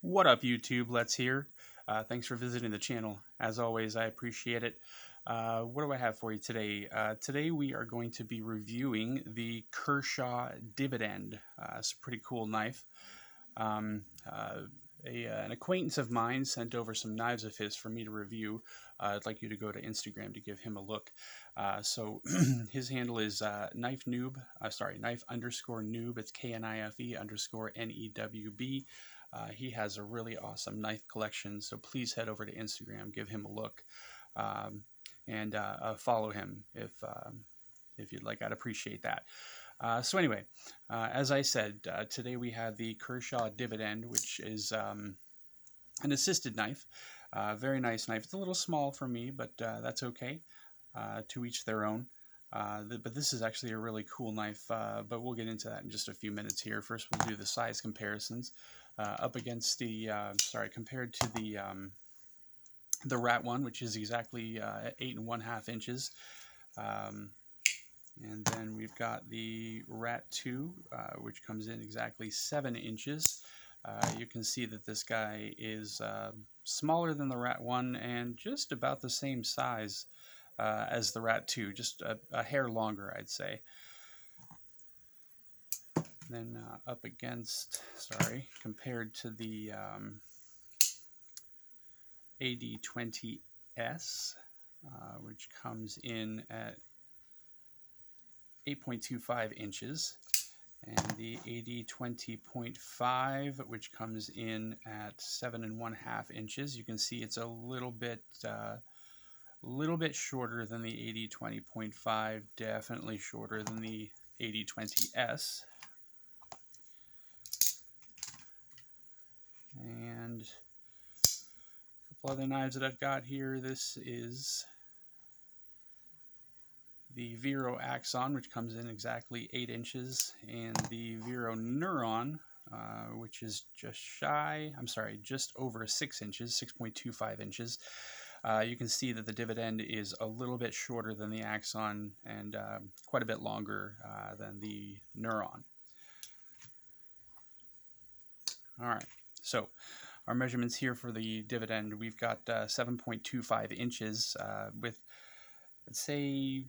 What up, YouTube? Let's here. Thanks for visiting the channel. As always, I appreciate it. What do I have for you today? Today we are going to be reviewing the Kershaw Dividend. It's a pretty cool knife. Um, uh, an acquaintance of mine sent over some knives of his for me to review. I'd like you to go to Instagram to give him a look. So his handle is knife noob. Knife underscore noob. It's KNIFE underscore NEWB. He has a really awesome knife collection, so please head over to Instagram, give him a look, and follow him if you'd like. I'd appreciate that. So anyway, as I said, today we have the Kershaw Dividend, which is an assisted knife. Very nice knife. It's a little small for me, but that's okay. To each their own. But this is actually a really cool knife, but we'll get into that in just a few minutes here. First, we'll do the size comparisons up against the, compared to the Rat one, which is exactly 8 1/2 inches. And then we've got the Rat 2, which comes in exactly 7 inches. You can see that this guy is smaller than the Rat 1 and just about the same size as the Rat 2, just a hair longer, I'd say. Then up against, compared to the AD20S, which comes in at 8.25 inches, and the AD20.5, which comes in at 7 1/2 inches. You can see it's a little bit shorter than the AD20.5, definitely shorter than the AD20S. And a couple other knives that I've got here. This is the Vero Axon, which comes in exactly 8 inches, and the Vero Neuron, which is just over 6 inches, 6.25 inches. You can see that the Dividend is a little bit shorter than the Axon and quite a bit longer than the Neuron. All right, so our measurements here for the Dividend, we've got 7.25 inches with, let's say,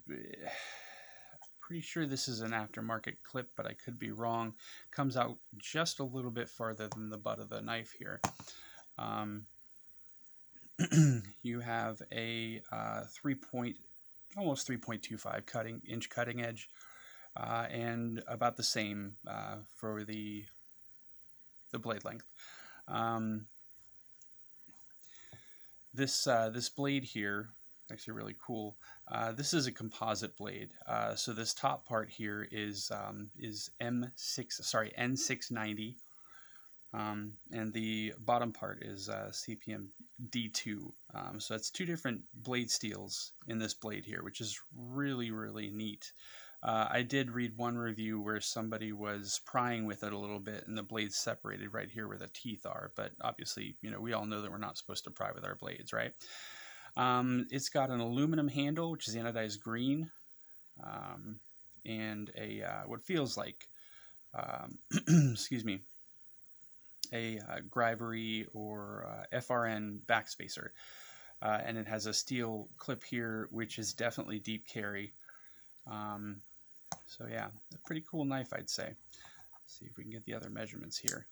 pretty sure this is an aftermarket clip, but I could be wrong. Comes out just a little bit farther than the butt of the knife here. You have a almost 3.25 inch cutting edge, and about the same for the blade length. This blade here, actually really cool. This is a composite blade. So this top part here is N690, and the bottom part is CPM D2. So that's two different blade steels in this blade here, which is really, really neat. I did read one review where somebody was prying with it a little bit and the blades separated right here where the teeth are, but obviously, we all know that we're not supposed to pry with our blades, right? It's got an aluminum handle, which is anodized green, and a what feels like, excuse me, a Grivery or FRN backspacer, and it has a steel clip here, which is definitely deep carry. So yeah, a pretty cool knife, I'd say. Let's see if we can get the other measurements here.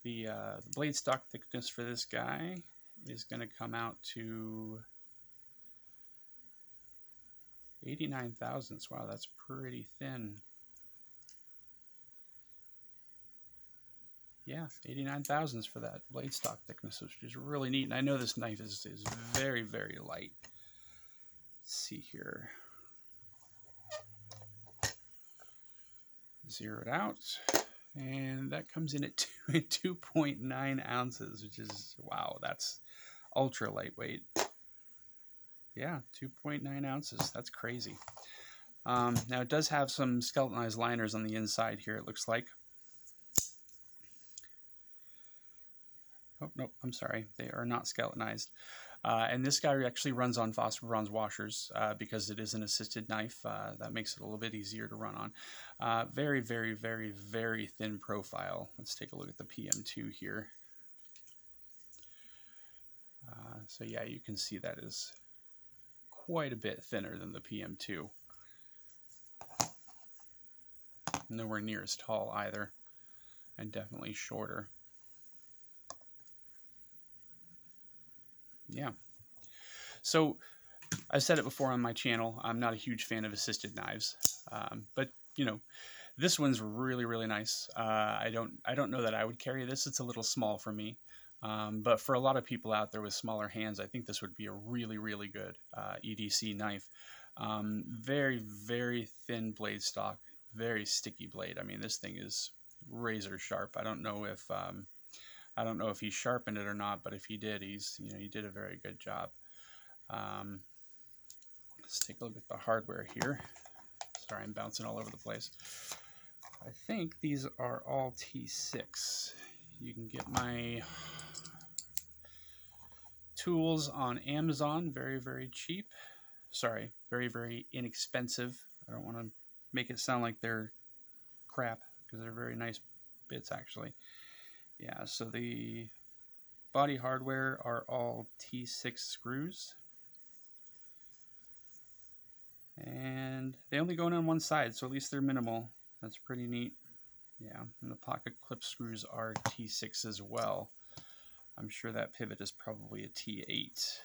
The blade stock thickness for this guy is going to come out to 89 thousandths. Wow, that's pretty thin. Yeah, 89 thousandths for that blade stock thickness, which is really neat. And I know this knife is very, very light. Let's see here. Zero it out. And that comes in at 2.9 ounces, which is, wow, that's ultra lightweight. Yeah, 2.9 ounces. That's crazy. Now, it does have some skeletonized liners on the inside here, it looks like. Oh, nope, I'm sorry. They are not skeletonized. And this guy actually runs on phosphor bronze washers because it is an assisted knife. That makes it a little bit easier to run on. Very, very, very, very thin profile. Let's take a look at the PM2 here. So yeah, you can see that is quite a bit thinner than the PM2. Nowhere near as tall either, and definitely shorter. Yeah. So I've said it before on my channel, I'm not a huge fan of assisted knives, but you know, this one's really, really nice. I don't know that I would carry this. It's a little small for me. But for a lot of people out there with smaller hands, I think this would be a really, really good EDC knife. Very, very thin blade stock, very sticky blade. I mean, this thing is razor sharp. I don't know if he sharpened it or not, but if he did, he did a very good job. Let's take a look at the hardware here. Sorry, I'm bouncing all over the place. I think these are all T6. You can get my tools on Amazon, very, very cheap. Sorry, very, very inexpensive. I don't want to make it sound like they're crap because they're very nice bits actually. Yeah, so the body hardware are all T6 screws. And they only go in on one side, so at least they're minimal. That's pretty neat. Yeah, and the pocket clip screws are T6 as well. I'm sure that pivot is probably a T8.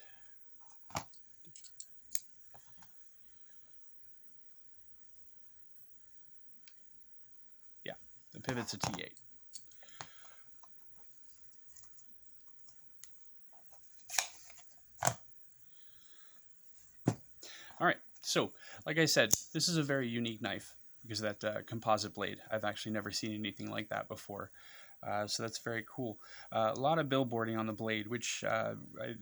Yeah, the pivot's a T8. All right, so like I said, this is a very unique knife because of that composite blade. I've actually never seen anything like that before. So that's very cool. A lot of billboarding on the blade, which I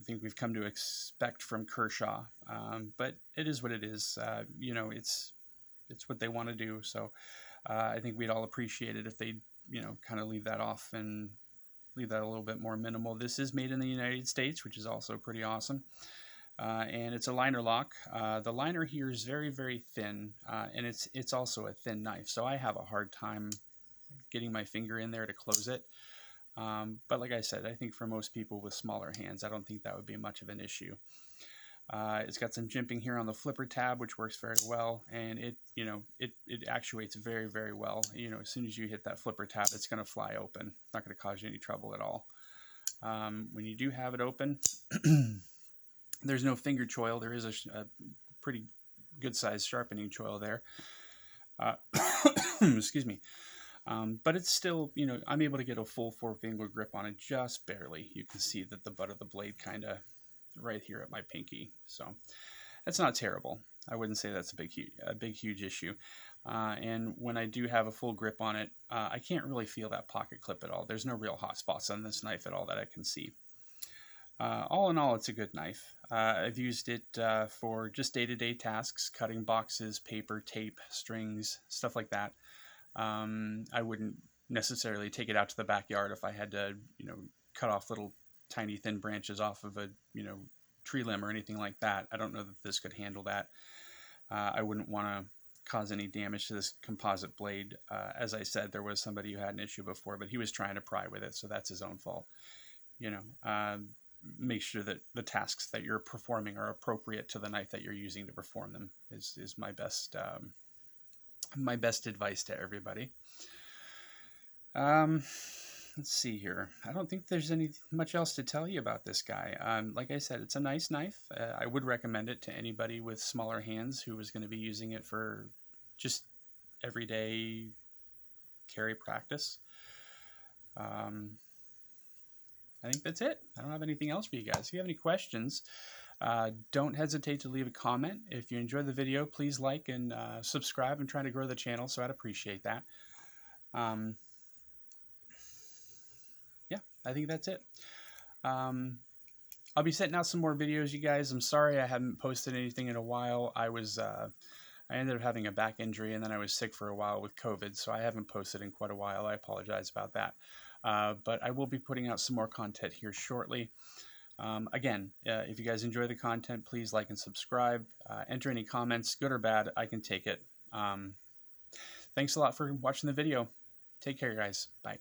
think we've come to expect from Kershaw. But it is what it is. It's what they want to do. So I think we'd all appreciate it if they, kind of leave that off and leave that a little bit more minimal. This is made in the United States, which is also pretty awesome. And it's a liner lock. The liner here is very, very thin, and it's also a thin knife. So I have a hard time getting my finger in there to close it. But like I said, I think for most people with smaller hands, I don't think that would be much of an issue. It's got some jimping here on the flipper tab, which works very well, and it actuates very, very well. As soon as you hit that flipper tab, it's going to fly open. It's not going to cause you any trouble at all. When you do have it open, there's no finger choil. There is a pretty good sized sharpening choil there. Excuse me. But it's still, I'm able to get a full 4-finger grip on it just barely. You can see that the butt of the blade kind of right here at my pinky. So that's not terrible. I wouldn't say that's a big, huge issue. And when I do have a full grip on it, I can't really feel that pocket clip at all. There's no real hot spots on this knife at all that I can see. All in all, it's a good knife. I've used it for just day-to-day tasks, cutting boxes, paper, tape, strings, stuff like that. I wouldn't necessarily take it out to the backyard if I had to, cut off little tiny thin branches off of a, tree limb or anything like that. I don't know that this could handle that. I wouldn't want to cause any damage to this composite blade. As I said, there was somebody who had an issue before, but he was trying to pry with it, so that's his own fault. Make sure that the tasks that you're performing are appropriate to the knife that you're using to perform them is my best advice to everybody. Let's see here. I don't think there's much else to tell you about this guy. Like I said, it's a nice knife. I would recommend it to anybody with smaller hands who is going to be using it for just everyday carry practice. I think that's it. I don't have anything else for you guys. If you have any questions, don't hesitate to leave a comment. If you enjoyed the video, please like and subscribe. I'm trying to grow the channel, so I'd appreciate that. Yeah, I think that's it. I'll be setting out some more videos, you guys. I'm sorry I haven't posted anything in a while. I ended up having a back injury, and then I was sick for a while with COVID, so I haven't posted in quite a while. I apologize about that. But I will be putting out some more content here shortly. Again, if you guys enjoy the content, please like and subscribe. Enter any comments, good or bad, I can take it. Thanks a lot for watching the video. Take care, guys. Bye.